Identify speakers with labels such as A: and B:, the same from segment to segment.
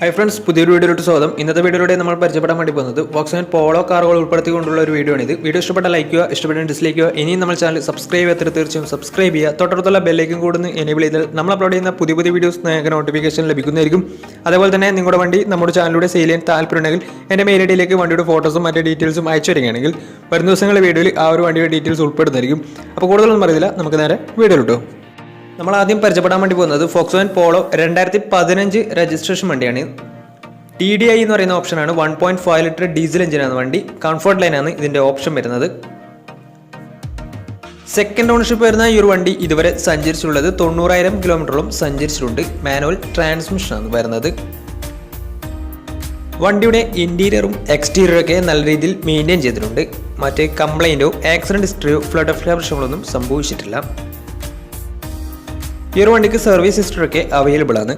A: Hi friends, പുതിയൊരു വീഡിയോയിലോട്ട് സ്വാഗതം. ഇന്നത്തെ വീഡിയോയിലൂടെ നമ്മൾ പരിചയപ്പെടാൻ വേണ്ടി പോകുന്നത് വോക്സ്വാഗൻ പോളോ കാറുകൾ ഉൾപ്പെടുത്തിക്കൊണ്ടുള്ള ഒരു വീഡിയോ ആണ്. വീഡിയോ ഇഷ്ടപ്പെട്ട ലൈക്ക് ചെയ്യുക, ഇഷ്ടപ്പെട്ട ഡിസ്ലൈക്ക് ചെയ്യുക. ഇനിയും നമ്മൾ ചാനൽ സബ്സ്ക്രൈബ് ചെയ്യാത്ത തീർച്ചയായും സബ്സ്ക്രൈബ് ചെയ്യുക. തൊട്ടടുത്തുള്ള ബെല്ലേക്കും കൂടുന്ന എനേബിൾ ചെയ്താൽ നമ്മൾ അപ്ലോഡ് ചെയ്യുന്ന പുതിയ വീഡിയോസ് നിങ്ങൾക്ക് നോട്ടിഫിക്കേഷൻ ലഭിക്കുന്നതായിരിക്കും. അതേപോലെ തന്നെ നിങ്ങളുടെ വണ്ടി നമ്മുടെ ചാനലിലൂടെ സെയിൽ ചെയ്യാൻ താല്പര്യമുണ്ടെങ്കിൽ എൻ്റെ മെയിൽ ഐഡിയിലേക്ക് വണ്ടിയുടെ ഫോട്ടോസും മറ്റു ഡീറ്റെയിൽസും അയച്ചു വരികയാണെങ്കിൽ വരും ദിവസങ്ങളിലെ വീഡിയോയിൽ ആ ഒരു വണ്ടിയുടെ ഡീറ്റെയിൽസ് ഉൾപ്പെടുന്നതായിരിക്കും. അപ്പോൾ കൂടുതലൊന്നും അറിയില്ല, നമുക്ക് നേരെ വീഡിയോയിലിട്ടോ. നമ്മൾ ആദ്യം പരിചയപ്പെടാൻ വേണ്ടി പോകുന്നത് വോക്സ്വാഗൻ പോളോ 2015 രജിസ്ട്രേഷൻ വണ്ടിയാണ്. TDI എന്ന് പറയുന്ന ഓപ്ഷനാണ്. 1.5 ലിറ്റർ ഡീസൽ എഞ്ചിനാണ് വണ്ടി. കംഫർട്ട് ലൈനാണ് ഇതിൻ്റെ ഓപ്ഷൻ വരുന്നത്. സെക്കൻഡ് ഓണർഷിപ്പ് വരുന്ന ഈ ഒരു വണ്ടി ഇതുവരെ സഞ്ചരിച്ചിട്ടുള്ളത് 90,000 കിലോമീറ്ററോളം സഞ്ചരിച്ചിട്ടുണ്ട്. മാനുവൽ ട്രാൻസ്മിഷനാണ് വരുന്നത്. വണ്ടിയുടെ ഇൻറ്റീരിയറും എക്സ്റ്റീരിയറും ഒക്കെ നല്ല രീതിയിൽ മെയിൻറ്റെയിൻ ചെയ്തിട്ടുണ്ട്. മറ്റ് കംപ്ലൈൻറ്റോ ആക്സിഡൻറ്റ് ഹിസ്റ്ററിയോ ഫ്ലഡ് പ്രശ്നങ്ങളൊന്നും സംഭവിച്ചിട്ടില്ല. ഈ ഒരു വണ്ടിക്ക് സർവീസ് ഹിസ്റ്ററൊക്കെ അവൈലബിൾ ആണ്.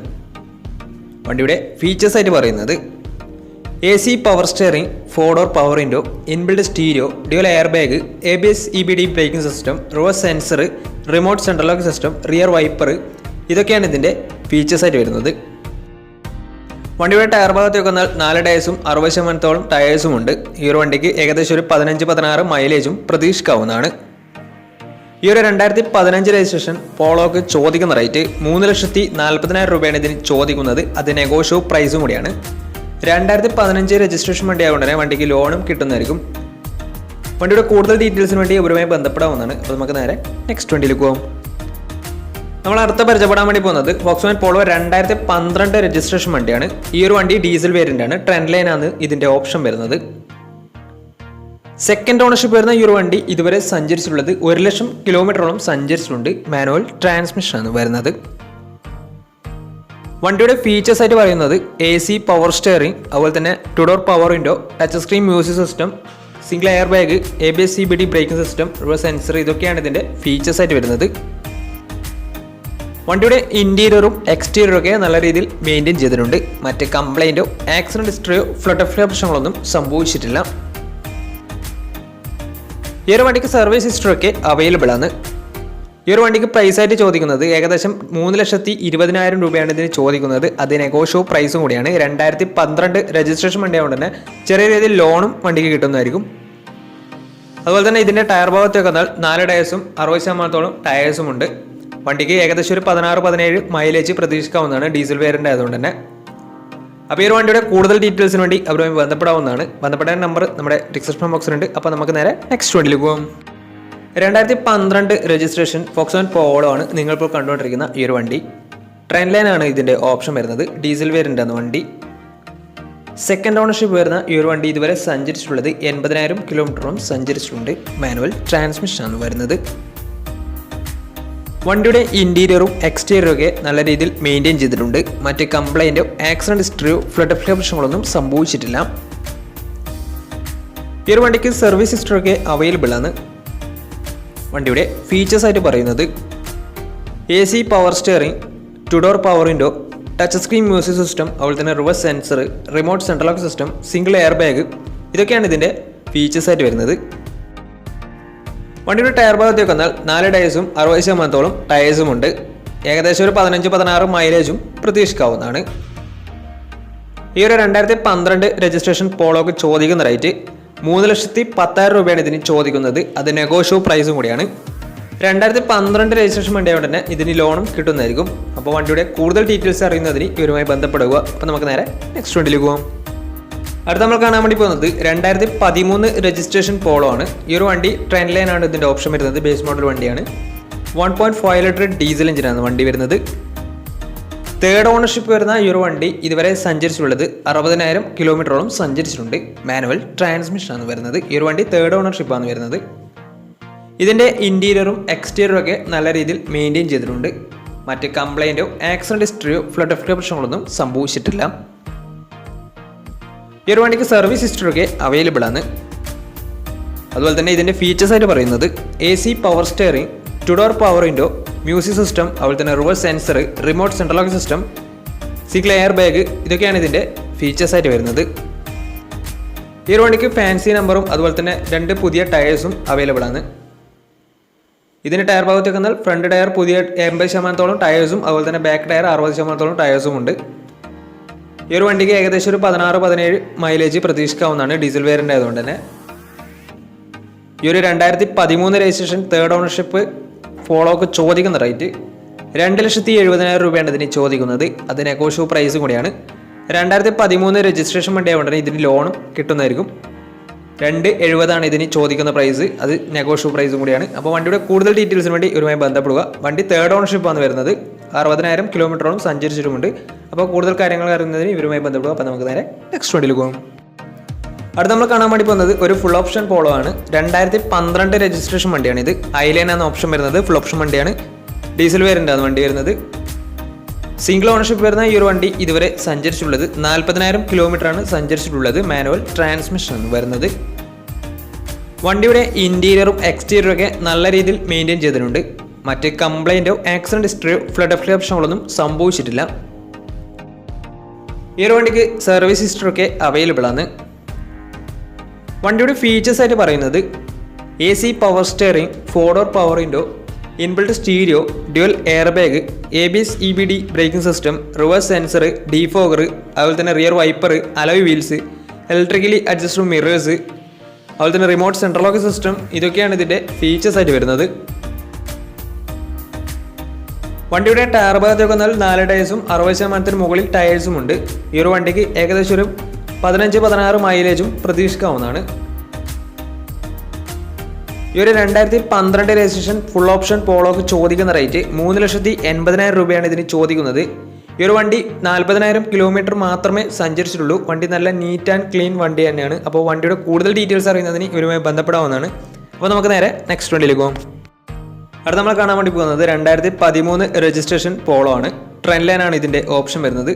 A: വണ്ടിയുടെ ഫീച്ചേഴ്സ് ആയിട്ട് പറയുന്നത് AC power steering, 4 door power window, inbuilt stereo, dual air bag, ABS EBD braking system, reverse sensor, remote central lock system, rear wiper, ഇതൊക്കെയാണ് ഇതിൻ്റെ ഫീച്ചേഴ്സ് ആയിട്ട് വരുന്നത്. വണ്ടിയുടെ ടയർ ഭാഗത്തേക്ക് വന്നാൽ 4 ടയേഴ്സും 60% ടയേഴ്സും ഉണ്ട്. ഈ ഒരു വണ്ടിക്ക് ഏകദേശം ഒരു 15-16 മൈലേജും പ്രതീക്ഷിക്കാവുന്നതാണ്. ഈ ഒരു 2015 രജിസ്ട്രേഷൻ പോളോക്ക് ചോദിക്കുന്ന റേറ്റ് 3,40,000 രൂപയാണ് ഇതിന് ചോദിക്കുന്നത്. അത് നെഗോഷ്യോ പ്രൈസും കൂടിയാണ്. 2015 രജിസ്ട്രേഷൻ വണ്ടി ആയതുകൊണ്ട് തന്നെ വണ്ടിക്ക് ലോണും കിട്ടുന്നതായിരിക്കും. വണ്ടിയുടെ കൂടുതൽ ഡീറ്റെയിൽസിന് വേണ്ടി ഇവരുമായി ബന്ധപ്പെടാവുന്നതാണ്. അപ്പോൾ നമുക്ക് നേരെ നെക്സ്റ്റ് വണ്ടിയിലേക്ക് പോകാം. നമ്മൾ അടുത്ത പരിചയപ്പെടാൻ വേണ്ടി പോകുന്നത് വോക്സ്വാഗൻ പോളോ 2012 രജിസ്ട്രേഷൻ വണ്ടിയാണ്. ഈ ഒരു വണ്ടി ഡീസൽ വേരിയൻ്റ് ആണ്. ട്രെൻഡ് ലൈനാണ് ഇതിൻ്റെ ഓപ്ഷൻ വരുന്നത്. സെക്കൻഡ് ഓണർഷിപ്പ് വരുന്ന ഈ ഒരു വണ്ടി ഇതുവരെ സഞ്ചരിച്ചിട്ടുള്ളത് 1,00,000 കിലോമീറ്ററോളം സഞ്ചരിച്ചിട്ടുണ്ട്. മാനുവൽ ട്രാൻസ്മിഷനാണ് വരുന്നത്. വണ്ടിയുടെ ഫീച്ചേഴ്സ് ആയിട്ട് പറയുന്നത് AC പവർ സ്റ്റിയറിംഗ്, അതുപോലെ തന്നെ 2 door power window, touch screen music system, single air bag, ABS EBD braking system, reverse sensor, ഇതൊക്കെയാണ് ഇതിൻ്റെ ഫീച്ചേഴ്സ് ആയിട്ട് വരുന്നത്. വണ്ടിയുടെ ഇൻറ്റീരിയറും എക്സ്റ്റീരിയറും ഒക്കെ നല്ല രീതിയിൽ മെയിൻറ്റെയിൻ ചെയ്തിട്ടുണ്ട്. മറ്റ് കംപ്ലൈൻറ്റോ ആക്സിഡൻറ്റ് ഹിസ്റ്ററിയോ ഫ്ലഡ് പ്രശ്നങ്ങളൊന്നും സംഭവിച്ചിട്ടില്ല. ഈ ഒരു വണ്ടിക്ക് സർവീസ് ഹിസ്റ്ററൊക്കെ അവൈലബിൾ ആണ്. ഈ ഒരു വണ്ടിക്ക് പ്രൈസ് ആയിട്ട് ചോദിക്കുന്നത് ഏകദേശം 3,20,000 രൂപയാണ് ഇതിന് ചോദിക്കുന്നത്. അത് നെഗോഷ്യോ പ്രൈസും കൂടിയാണ്. 2012 രജിസ്ട്രേഷൻ വണ്ടി ആയതുകൊണ്ട് തന്നെ ചെറിയ രീതിയിൽ ലോണും വണ്ടിക്ക് കിട്ടുന്നതായിരിക്കും. അതുപോലെ തന്നെ ഇതിൻ്റെ ടയർ ഭാഗത്തേക്ക് വന്നാൽ 4 ടയേഴ്സും 60% ടയേഴ്സും ഉണ്ട്. വണ്ടിക്ക് ഏകദേശം ഒരു 16-17 മൈലേജ് പ്രതീക്ഷിക്കാവുന്നതാണ് ഡീസൽ വേരിയൻ്റ് ആയതുകൊണ്ട് തന്നെ. അപ്പോൾ ഈ ഒരു വണ്ടിയുടെ കൂടുതൽ ഡീറ്റെയിൽസിന് വേണ്ടി അവരുമായി ബന്ധപ്പെടാവുന്നതാണ്. ബന്ധപ്പെടാൻ നമ്പർ നമ്മുടെ ഡിസ്ക്രിപ്ഷൻ ബോക്സിലുണ്ട്. അപ്പോൾ നമുക്ക് നേരെ നെക്സ്റ്റ് വണ്ടിയിലേക്ക് പോകാം. 2012 രജിസ്ട്രേഷൻ വോക്സ്വാഗൻ പോളോ ആണ് നിങ്ങളിപ്പോൾ കണ്ടുകൊണ്ടിരിക്കുന്ന ഈ ഒരു വണ്ടി. ട്രെൻഡ് ലൈനാണ് ഇതിൻ്റെ ഓപ്ഷൻ വരുന്നത്. ഡീസൽ വേരിയൻ്റ് ആണ് വണ്ടി. സെക്കൻഡ് ഓണർഷിപ്പ് വരുന്ന ഈ ഒരു വണ്ടി ഇതുവരെ സഞ്ചരിച്ചിട്ടുള്ളത് 80,000 കിലോമീറ്ററോളം സഞ്ചരിച്ചിട്ടുണ്ട്. മാനുവൽ ട്രാൻസ്മിഷനാണ് വരുന്നത്. വണ്ടിയുടെ ഇൻറ്റീരിയറും എക്സ്റ്റീരിയറും ഒക്കെ നല്ല രീതിയിൽ മെയിൻറ്റെയിൻ ചെയ്തിട്ടുണ്ട്. മറ്റ് കംപ്ലൈൻറ്റോ ആക്സിഡൻറ്റ് ഹിസ്റ്ററിയോ ഫ്ലഡ് പ്രശ്നങ്ങളൊന്നും സംഭവിച്ചിട്ടില്ല. ഈ ഒരു വണ്ടിക്ക് സർവീസ് ഹിസ്റ്ററൊക്കെ അവൈലബിൾ ആണ്. വണ്ടിയുടെ ഫീച്ചേഴ്സ് ആയിട്ട് പറയുന്നത് AC power steering, 2 door power window, touch screen music system, അതുപോലെ തന്നെ reverse sensor, remote central lock system, single air bag, ഇതൊക്കെയാണ് ഇതിൻ്റെ ഫീച്ചേഴ്സ് ആയിട്ട് വരുന്നത്. വണ്ടിയുടെ ടയർ ഭാഗത്തേക്ക് വന്നാൽ 4 ടയേഴ്സും 60% ടയേഴ്സും ഉണ്ട്. ഏകദേശം ഒരു 15-16 മൈലേജും പ്രതീക്ഷിക്കാവുന്നതാണ്. ഈ ഒരു 2012 രജിസ്ട്രേഷൻ പോളോക്ക് ചോദിക്കുന്ന റേറ്റ് 3,10,000 രൂപയാണ് ഇതിന് ചോദിക്കുന്നത്. അത് നെഗോഷ്യോ പ്രൈസും കൂടിയാണ്. 2012 രജിസ്ട്രേഷൻ വണ്ടി ആയതുകൊണ്ട് തന്നെ ഇതിന് ലോണും കിട്ടുന്നതായിരിക്കും. അപ്പോൾ വണ്ടിയുടെ കൂടുതൽ ഡീറ്റെയിൽസ് അറിയുന്നതിന് ഇവരുമായി ബന്ധപ്പെടുക. അപ്പോൾ നമുക്ക് നേരെ നെക്സ്റ്റ് വണ്ടിയിലേക്ക് പോകാം. അടുത്ത നമ്മൾ കാണാൻ വേണ്ടി പോകുന്നത് 2013 രജിസ്ട്രേഷൻ പോളോ ആണ്. ഈ ഒരു വണ്ടി ട്രെൻഡ് ലൈനാണ് ഇതിൻ്റെ ഓപ്ഷൻ വരുന്നത്. ബേസ് മോഡൽ വണ്ടിയാണ്. 1.5 ലിറ്റർ ഡീസൽ എഞ്ചിനാണ് വണ്ടി വരുന്നത്. തേർഡ് ഓണർഷിപ്പ് വരുന്ന ഈ ഒരു വണ്ടി ഇതുവരെ സഞ്ചരിച്ചിട്ടുള്ളത് 60,000 കിലോമീറ്ററോളം സഞ്ചരിച്ചിട്ടുണ്ട്. മാനുവൽ ട്രാൻസ്മിഷനാണ് വരുന്നത്. ഈ ഒരു വണ്ടി തേർഡ് ഓണർഷിപ്പാണ് വരുന്നത്. ഇതിൻ്റെ ഇൻറ്റീരിയറും എക്സ്റ്റീരിയറും ഒക്കെ നല്ല രീതിയിൽ മെയിൻറ്റെയിൻ ചെയ്തിട്ടുണ്ട്. മറ്റ് കംപ്ലൈൻറ്റോ ആക്സിഡൻറ്റ് ഹിസ്റ്ററിയോ ഫ്ലഡ് പ്രശ്നങ്ങളൊന്നും സംഭവിച്ചിട്ടില്ല. ഈ ഒരു വണ്ടിക്ക് സർവീസ് ഹിസ്റ്ററൊക്കെ അവൈലബിൾ ആണ്. അതുപോലെ തന്നെ ഇതിൻ്റെ ഫീച്ചേഴ്സ് ആയിട്ട് പറയുന്നത് AC power steering, 2 door power window, music system, അതുപോലെ തന്നെ reverse sensor, remote central lock system, single air bag, ഇതൊക്കെയാണ് ഇതിൻ്റെ ഫീച്ചേഴ്സ് ആയിട്ട് വരുന്നത്. ഈ ഒരു വണ്ടിക്ക് ഫാൻസി നമ്പറും അതുപോലെ തന്നെ 2 പുതിയ ടയേഴ്സും അവൈലബിൾ ആണ്. ഇതിന് ടയർ ഭാഗത്തേക്ക് വന്നാൽ ഫ്രണ്ട് ടയർ പുതിയ 80% ടയേഴ്സും അതുപോലെ തന്നെ ബാക്ക് ടയർ 60% ടയേഴ്സും ഉണ്ട്. ഈ ഒരു വണ്ടിക്ക് ഏകദേശം ഒരു 16-17 മൈലേജ് പ്രതീക്ഷിക്കാവുന്നതാണ് ഡീസൽ വേരിയൻ്റ് ആയതുകൊണ്ട് തന്നെ. ഈ ഒരു 2013 രജിസ്ട്രേഷൻ തേർഡ് ഓണർഷിപ്പ് പോളോക്ക് ചോദിക്കുന്ന റേറ്റ് 2,70,000 രൂപയാണ് ഇതിന് ചോദിക്കുന്നത്. അത് നെഗോഷ്യബിൾ പ്രൈസും കൂടിയാണ്. 2013 രജിസ്ട്രേഷൻ വണ്ടി ആയതുകൊണ്ട് തന്നെ ഇതിന് ലോണും കിട്ടുന്നതായിരിക്കും. 2,70,000 ഇതിന് ചോദിക്കുന്ന പ്രൈസ്. അത് നെഗോഷ്യബിൾ പ്രൈസും കൂടിയാണ്. അപ്പോൾ വണ്ടിയുടെ കൂടുതൽ ഡീറ്റെയിൽസിന് വേണ്ടി ഇവരുമായി ബന്ധപ്പെടുക. വണ്ടി തേർഡ് ഓണർഷിപ്പാണ് വരുന്നത്. 60,000 കിലോമീറ്ററോളം സഞ്ചരിച്ചിട്ടുമുണ്ട്. അപ്പോൾ കൂടുതൽ കാര്യങ്ങൾ അറിയുന്നതിന് ഇവരുമായി ബന്ധപ്പെടുക. അപ്പോൾ നമുക്ക് നേരെ നെക്സ്റ്റ് വണ്ടിയിൽ പോകാം. അടുത്ത് നമ്മൾ കാണാൻ വേണ്ടി പോകുന്നത് ഒരു ഫുൾ ഓപ്ഷൻ പോളോ ആണ്. 2012 രജിസ്ട്രേഷൻ വണ്ടിയാണ് ഇത്. ഐലൈൻ എന്ന ഓപ്ഷൻ വരുന്നത് ഫുൾ ഓപ്ഷൻ വണ്ടിയാണ്. ഡീസൽ വേരിയൻ്റ് ആണ് വണ്ടി വരുന്നത്. സിംഗിൾ ഓണർഷിപ്പ് വരുന്ന ഈ ഒരു വണ്ടി ഇതുവരെ സഞ്ചരിച്ചിട്ടുള്ളത് 40,000 കിലോമീറ്ററാണ് സഞ്ചരിച്ചിട്ടുള്ളത്. മാനുവൽ ട്രാൻസ്മിഷൻ ആണ് വരുന്നത്. വണ്ടിയുടെ ഇന്റീരിയറും എക്സ്റ്റീരിയറും ഒക്കെ നല്ല രീതിയിൽ മെയിൻറ്റെയിൻ ചെയ്തിട്ടുണ്ട്. മറ്റ് കംപ്ലൈൻറ്റോ ആക്സിഡന്റ് ഹിസ്റ്ററിയോ ഫ്ലഡ് അഫ്ലിപ്ഷനുകളൊന്നും സംഭവിച്ചിട്ടില്ല. ഈ ഒരു വണ്ടിക്ക് സർവീസ് ഹിസ്റ്ററി ഒക്കെ അവൈലബിൾ ആണ്. വണ്ടിയുടെ ഫീച്ചേഴ്സ് ആയിട്ട് പറയുന്നത് AC power steering, 4-door power window, inbuilt stereo, dual air bag, ABS EBD braking system, reverse sensor, defogger, അതുപോലെ തന്നെ rear wiper, alloy wheels, electrically adjustable mirrors, അതുപോലെ തന്നെ റിമോട്ട് സെൻട്രൽ ലോക്ക് സിസ്റ്റം. ഇതൊക്കെയാണ് ഇതിൻ്റെ ഫീച്ചേഴ്സ് ആയിട്ട് വരുന്നത്. വണ്ടിയുടെ ടയർ ഭാഗത്തേക്ക് വന്നാൽ 4 ടയേഴ്സും 60% മുകളിൽ ടയേഴ്സും ഉണ്ട്. ഈ ഒരു വണ്ടിക്ക് ഏകദേശം ഒരു 15-16 മൈലേജും പ്രതീക്ഷിക്കാവുന്നതാണ്. ഈ ഒരു 2012 രജിസ്ട്രേഷൻ ഫുൾ ഓപ്ഷൻ പോളോക്ക് ചോദിക്കുന്ന റേറ്റ് 3,80,000 രൂപയാണ് ഇതിന് ചോദിക്കുന്നത്. ഈ ഒരു വണ്ടി 40,000 കിലോമീറ്റർ മാത്രമേ സഞ്ചരിച്ചിട്ടുള്ളൂ. വണ്ടി നല്ല നീറ്റ് ആൻഡ് ക്ലീൻ വണ്ടി തന്നെയാണ്. അപ്പോൾ വണ്ടിയുടെ കൂടുതൽ ഡീറ്റെയിൽസ് അറിയുന്നതിന് ഇവരുമായി ബന്ധപ്പെടാവുന്നതാണ്. അപ്പോൾ നമുക്ക് നേരെ നെക്സ്റ്റ് വണ്ടിയിലേക്ക് പോകാം. അടുത്ത നമ്മൾ കാണാൻ വേണ്ടി പോകുന്നത് 2013 രജിസ്ട്രേഷൻ പോളോ ആണ്. ട്രെൻഡ് ലൈൻ ആണ് ഇതിൻ്റെ ഓപ്ഷൻ വരുന്നത്.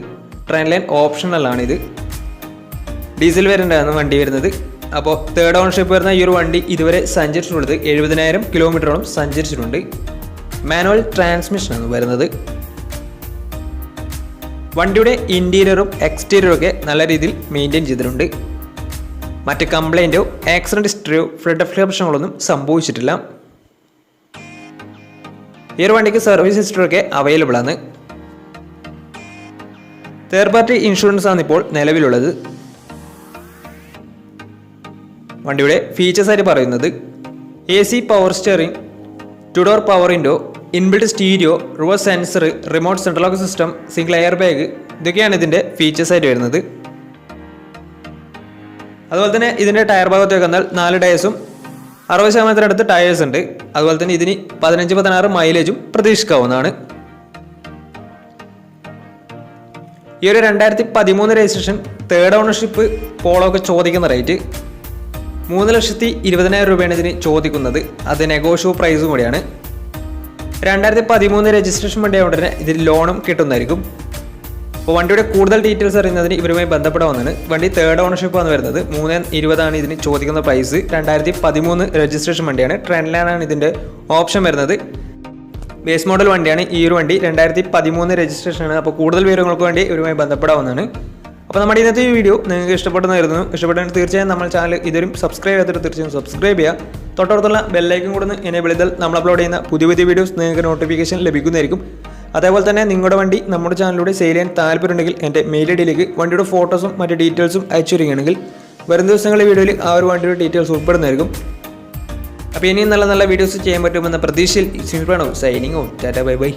A: ട്രെൻഡ് ലൈൻ ഓപ്ഷണലാണ് ഇത്. ഡീസൽ വേരിയൻ്റ് ആണ് വണ്ടി വരുന്നത്. അപ്പോൾ തേർഡ് ഓണർഷിപ്പ് വരുന്ന ഈ ഒരു വണ്ടി ഇതുവരെ സഞ്ചരിച്ചിട്ടുള്ളത് 70,000 കിലോമീറ്ററോളം സഞ്ചരിച്ചിട്ടുണ്ട്. മാനുവൽ ട്രാൻസ്മിഷൻ ആണ് വരുന്നത്. വണ്ടിയുടെ ഇന്റീരിയറും എക്സ്റ്റീരിയറും ഒക്കെ നല്ല രീതിയിൽ മെയിൻറ്റെയിൻ ചെയ്തിട്ടുണ്ട്. മറ്റ് കംപ്ലൈൻറ്റോ ആക്സിഡന്റ് ഹിസ്റ്ററിയോ ഫ്ലഡ് അഫ്ലിപ്ഷനുകളൊന്നും സംഭവിച്ചിട്ടില്ല. ഈ ഒരു വണ്ടിക്ക് സർവീസ് ഹിസ്റ്ററി ഒക്കെ അവൈലബിൾ ആണ്. തേർഡ് പാർട്ടി ഇൻഷുറൻസ് ആണ് ഇപ്പോൾ നിലവിലുള്ളത്. വണ്ടിയുടെ ഫീച്ചേഴ്സ് ആയിട്ട് പറയുന്നത് AC power steering, 2-door power window, inbuilt stereo, reverse sensor, remote central lock system, single air bag. ഇതൊക്കെയാണ് ഇതിൻ്റെ ഫീച്ചേഴ്സ് ആയിട്ട് വരുന്നത്. അതുപോലെ തന്നെ ഇതിൻ്റെ ടയർ ഭാഗത്തേക്ക് വന്നാൽ 4 ടയേഴ്സും 60% അടുത്ത് ടയേഴ്സ് ഉണ്ട്. അതുപോലെ തന്നെ ഇതിന് 15-16 മൈലേജും പ്രതീക്ഷിക്കാവുന്നതാണ്. ഈ ഒരു 2013 രജിസ്ട്രേഷൻ തേർഡ് ഓണർഷിപ്പ് പോളോക്ക് ചോദിക്കുന്ന റേറ്റ് 3,20,000 രൂപയാണ് ഇതിന് ചോദിക്കുന്നത്. അത് നെഗോഷ്യബിൾ പ്രൈസും കൂടിയാണ്. 2013 രജിസ്ട്രേഷൻ വണ്ടി ആയതുകൊണ്ട് തന്നെ ഇതിൽ ലോണും കിട്ടുന്നതായിരിക്കും. അപ്പോൾ വണ്ടിയുടെ കൂടുതൽ ഡീറ്റെയിൽസ് അറിയുന്നതിന് ഇവരുമായി ബന്ധപ്പെടാവുന്നതാണ്. വണ്ടി തേർഡ് ഓണർഷിപ്പ് ആണ് വരുന്നത്. 3,20,000 ഇതിന് ചോദിക്കുന്ന പ്രൈസ്. 2013 രജിസ്ട്രേഷൻ വണ്ടിയാണ്. ട്രെൻഡ് ലൈൻ ആണ് ഇതിൻ്റെ ഓപ്ഷൻ വരുന്നത്. ബേസ് മോഡൽ വണ്ടിയാണ് ഈ ഒരു വണ്ടി. 2013 രജിസ്ട്രേഷൻ ആണ്. അപ്പോൾ കൂടുതൽ വിവരങ്ങൾക്ക് വേണ്ടി ഇവരുമായി ബന്ധപ്പെടാവുന്നതാണ്. അപ്പോൾ നമ്മുടെ ഇന്നത്തെ ഈ വീഡിയോ നിങ്ങൾക്ക് ഇഷ്ടപ്പെടുന്നതായിരുന്നു. ഇഷ്ടപ്പെട്ടെങ്കിൽ തീർച്ചയായും നമ്മൾ ചാനൽ ഇതുവരും സബ്സ്ക്രൈബ് ചെയ്തിട്ട് തീർച്ചയായും സബ്സ്ക്രൈബ് ചെയ്യുക. തൊട്ടടുത്തുള്ള ബെല്ലൈക്കൻ കൂടെ എനേബിൾ ചെയ്താൽ നമ്മൾ അപ്ലോഡ് ചെയ്യുന്ന പുതിയ പുതിയ വീഡിയോസ് നിങ്ങൾക്ക് നോട്ടിഫിക്കേഷൻ ലഭിക്കുന്നതായിരിക്കും. അതേപോലെ തന്നെ നിങ്ങളുടെ വണ്ടി നമ്മുടെ ചാനലിലൂടെ സെയിൽ ചെയ്യാൻ താല്പര്യമുണ്ടെങ്കിൽ എൻ്റെ മെയിൽ ഐഡിയിലേക്ക് വണ്ടിയുടെ ഫോട്ടോസും മറ്റ് ഡീറ്റെയിൽസും അയച്ചു തരികയാണെങ്കിൽ വരും ദിവസങ്ങളിലെ വീഡിയോയിൽ ആ ഒരു വണ്ടിയുടെ ഡീറ്റെയിൽസ് ഉൾപ്പെടുന്നതായിരിക്കും. അപ്പോൾ ഇനിയും നല്ല നല്ല വീഡിയോസ് ചെയ്യാൻ പറ്റുമെന്ന പ്രതീക്ഷയിൽ signing off. Tata bye bye.